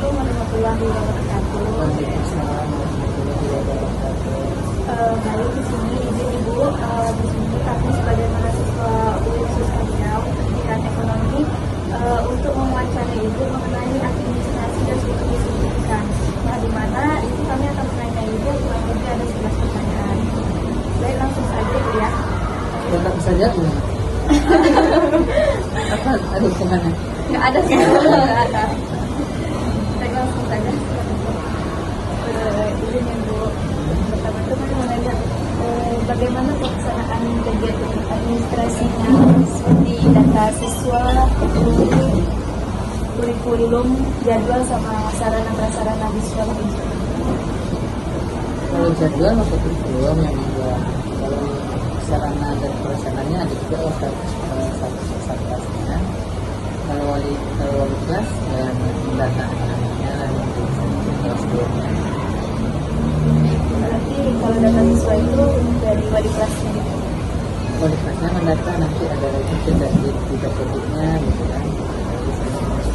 Assalamualaikum warahmatullahi wabarakatuh. Waalaikumsalam warahmatullahi wabarakatuh. Baik, di sini izin Ibu di sini kami sebagai mahasiswa UIN Sosial Pendidikan Ekonomi untuk mewawancarai Ibu mengenai administrasi dan struktur pendidikan. Nah, di mana itu kami akan menanya Ibu kurang lebih ada 11 pertanyaan. Baik, langsung saja ya. Langsung saja Bu. Apa ada hitungannya? Nggak ada sih, nggak ada. Baik, langsung saja. Izin ya Bu. Pertama itu kami menanya bagaimana pelaksanaan kegiatan administrasinya seperti data siswa, kurikulum, jadwal sama sarana prasarana visual. Kalau jadwal atau kurikulum yang membuat, kalau sarana dan prasarananya ada juga satgasnya. Kalau wali kelas dan mendata anak-anaknya dan kelas kelasnya. Berarti kalau data siswa itu dari wali kelasnya gitu. Wali kelasnya mendata, nanti ada lagi tidak di pedagogiknya gitu kan.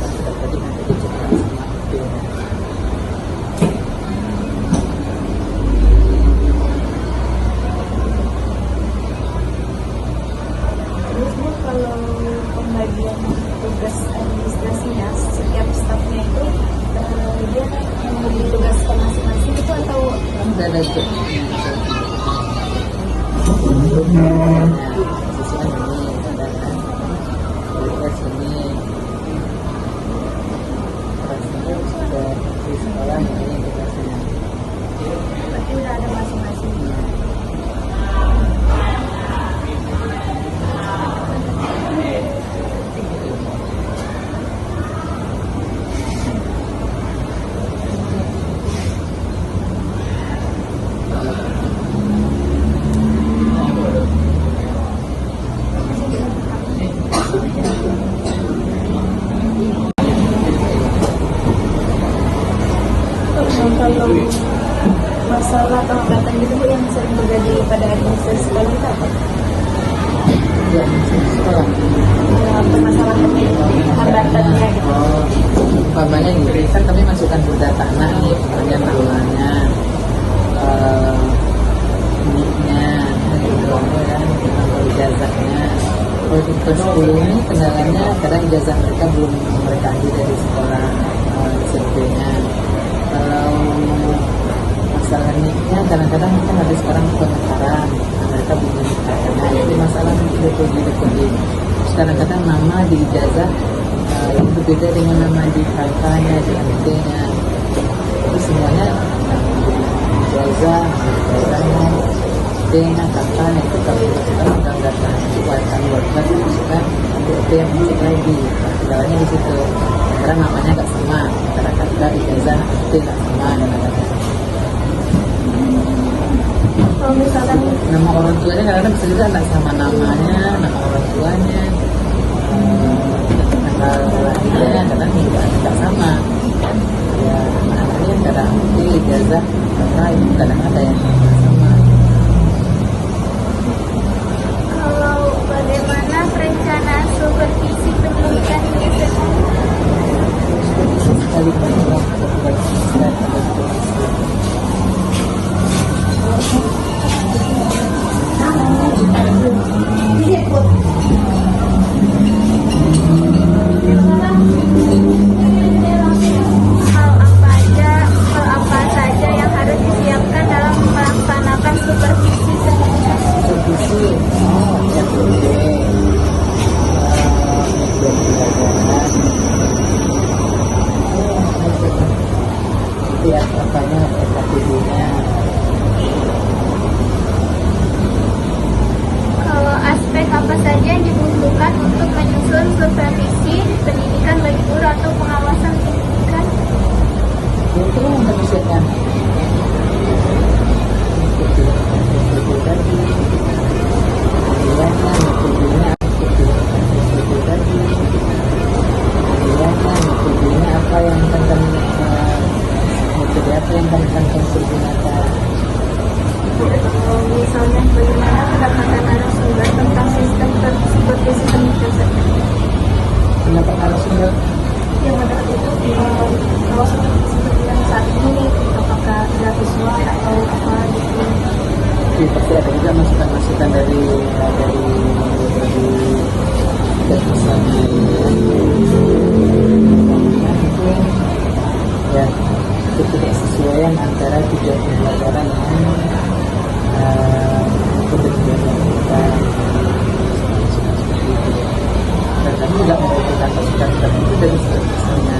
Sudah tadi nanti dijelaskan sama filmnya. Terus Bu, kalau pembagian tugas administrasinya setiap stafnya itu dia memberi tugas ke masing-masing itu atau Sudah ada jadwalnya. Siswa ini ada kan, kualitas ini, rasanya sudah di sekolah ini tugasnya. berarti udah ada masing-masing? Kalau masalah hambatan gitu Bu, yang sering terjadi pada administrasi sekolah itu apa? Ya, sekolah. Permasalahannya hambatannya gitu. Umpamanya gini, kan kami masukkan benda tanah nih, misalnya namanya, uniknya, ijazahnya. Kalau di kelas 10 ini kendalanya kadang ijazah mereka belum mereka ambil dari sekolah SMP-nya. Kalau masalah niknya kadang-kadang kan ada sekarang pemekaran, mereka belum menikahkannya. Jadi masalah dekodik. Kadang-kadang nama di ijazah itu berbeda dengan nama di kakaknya, di adiknya. Jadi semuanya ijazah, dengan kakaknya itu kalau sekarang udah datang buatan buat itu kan itu yang masuk lagi. Kendalanya di situ. Karena namanya nggak sama, karena kakak ijazah itu nggak sama dengan Kalau misalkan nama orang tuanya kadang-kadang bisa juga nggak sama namanya, nama orang tuanya, tanggal lahirnya kadang nggak sama. Ya, anaknya kadang di ijazah karena itu kadang ada yang nggak sama. kalau bagaimana rencana supervisi pendidikan di SMA? Sekali Hal apa saja yang harus disiapkan dalam melaksanakan supervisi pendidikan? supervisi yang itu ya apanya SKPD-nya. Kalau aspek apa saja yang dibutuhkan untuk menyusun supervisi pendidikan bagi guru atau pengawasan pendidikan? Itu yang kami siapkan. Apa yang akan kami metode apa yang akan kami pergunakan. Misalnya bagaimana pendapatan narasumber tentang sistem supervisi pendidikan? Pendapat narasumber Yang pada waktu itu kawasan pasti ada juga masukan-masukan dari misalnya ya ketidaksesuaian antara tujuan pembelajaran yang kemudian kita dan kami juga membutuhkan masukan itu dari misalnya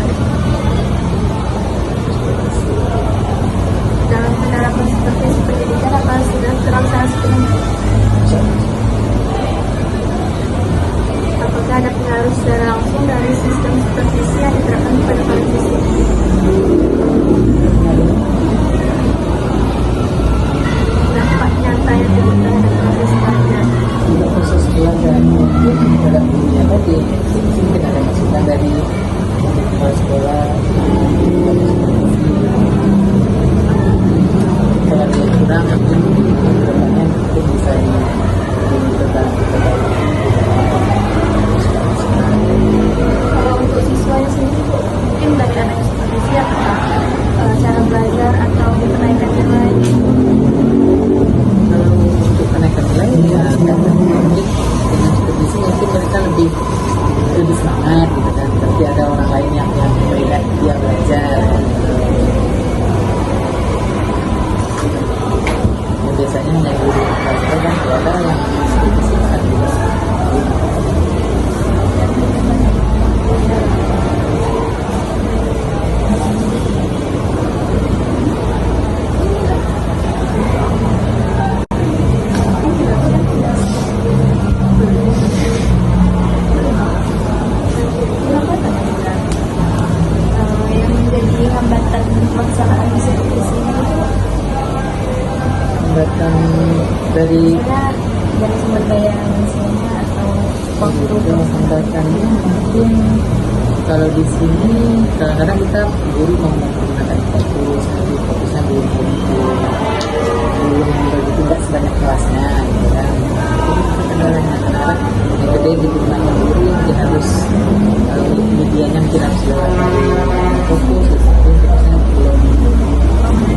Dalam penerapan supervisi pendidikan apa sudah terlaksana sepenuhnya? Apakah ada pengaruh secara langsung dari sistem supervisi yang diterapkan pada para siswa? Dampak nyata yang diberikan terhadap proses belajar. untuk proses belajar mungkin dalam dunia tadi mungkin ada masukan dari kepala sekolah kalau dia kurang mungkin kedepannya mungkin bisa Kalau untuk siswanya sendiri, Bu, mungkin dari adanya supervisi apakah cara belajar atau kenaikan nilai? kalau untuk kenaikan nilai ya karena mungkin dengan supervisi mungkin mereka lebih semangat gitu kan, tapi ada orang lain yang melihat dia belajar ya, biasanya hanya guru belajar kan ada yang supervisi kan juga. Yang menjadi hambatan pelaksanaan supervisi ini itu Hambatan dari misalnya dari sumber daya manusianya atau waktu itu hambatannya mungkin kalau di sini kadang-kadang kita guru mau menggunakan fokus tapi fokusnya belum begitu nggak sebanyak kelasnya gitu kan. Itu kendalanya anak-anak yang gede di rumahnya guru mungkin harus medianya mungkin harus lewat fokus itu fokusnya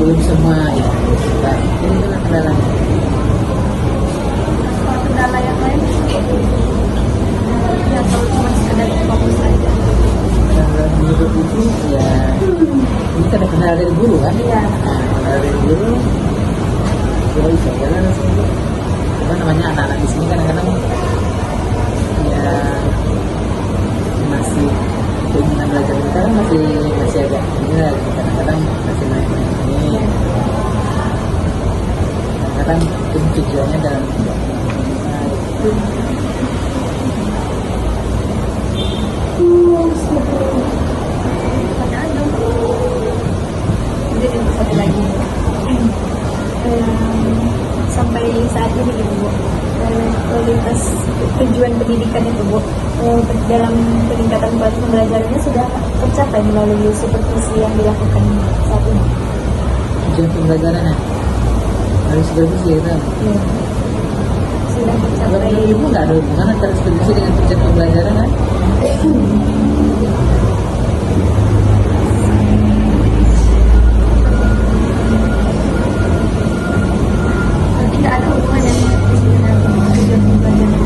belum semua ya. Nah, ini kan kendalanya. kendala yang lain atau cuma sekedar fokus saja? Kalau menurut itu ya ini kan ada kendala dari guru kan? Iya. Nah, kendala dari guru bisa jalan sih. Cuma namanya anak-anak di sini kadang-kadang ya masih keinginan belajar kita kan masih agak ini lah, kadang-kadang masih naik-naik ini. Kadang itu tujuannya dalam Pertanyaan dong. Mungkin yang satu lagi. Sampai saat ini gitu, Bu, kualitas tujuan pendidikan itu, Bu, dalam peningkatan kualitas pembelajarannya sudah tercapai melalui supervisi yang dilakukan saat ini. tujuan pembelajarannya harus supervisi ya kan? Ya. Sudah Kalau tercapai. menurut ibu nggak ada hubungan antara supervisi dengan tujuan pembelajaran kan? Tidak ada hubungan yang dengan tujuan pembelajaran.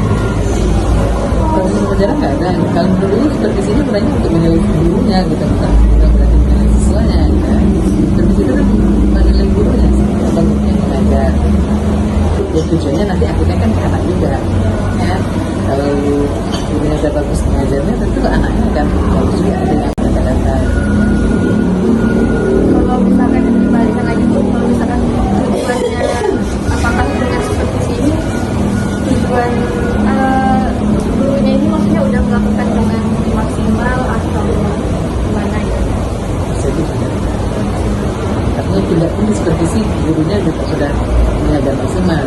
Kalau pembelajaran nggak ada. Kalau menurut ibu supervisi ini sebenarnya untuk menilai gurunya gitu, bukan berarti menilai siswanya. Ya. Supervisi itu kan menilai gurunya, bagusnya mengajar. Ya tujuannya nanti akhirnya kan ke anak juga. Ya. Kalau gurunya sudah bagus mengajarnya, tentu anaknya akan bagus juga dengan kata-kata. Kalau misalkan dibalikan lagi, Bu, kalau misalkan tujuannya apakah dengan supervisi ini tujuan gurunya ini maksudnya udah melakukan dengan maksimal atau gimana ya? Bisa juga. Artinya tidak pun supervisi gurunya juga sudah mengajar maksimal.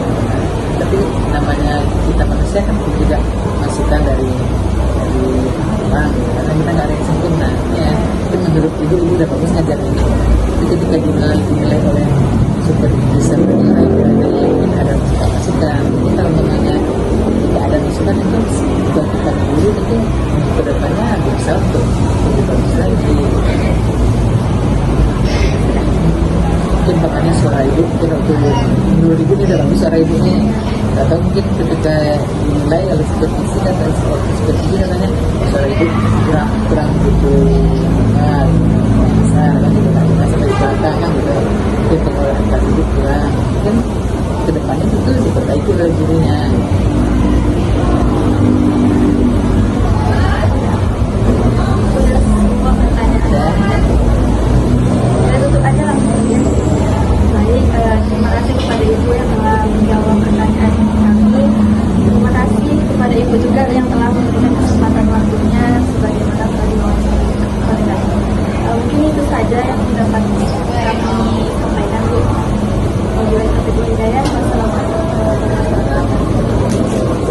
Tapi namanya kita manusia kan juga masukan dari orang, karena kita nggak ada yang sempurna. Ya, itu menurut ibu udah bagus ngajar ini. Tapi ketika dinilai oleh supervisor menilai mungkin ada masukan. Jadi kalau namanya tidak ada masukan itu buat kita guru itu untuk kedepannya bisa untuk lebih bagus lagi. Mungkin makanya suara ibu menurut ibu ini udah bagus suara ibu. mungkin ketika dinilai oleh supervisi dan supervisi katanya soal itu kurang begitu besar kan gitu kan kita sampai di belakang kan gitu itu pengelolaan kas itu kurang kan kedepannya itu diperbaiki oleh gurunya. Udah semua pertanyaan. Kita tutup aja langsung ya. Baik, terima kasih kepada Ibu yang telah menjawab pertanyaan kami. Terima kasih kepada Ibu juga yang telah memberikan kesempatan waktunya sebagaimana tadi wawancara kami. Mungkin itu saja yang dapat kami sampaikan, Bu. Wabillahi taufiq wal hidayah. Wassalamualaikum warahmatullahi wabarakatuh.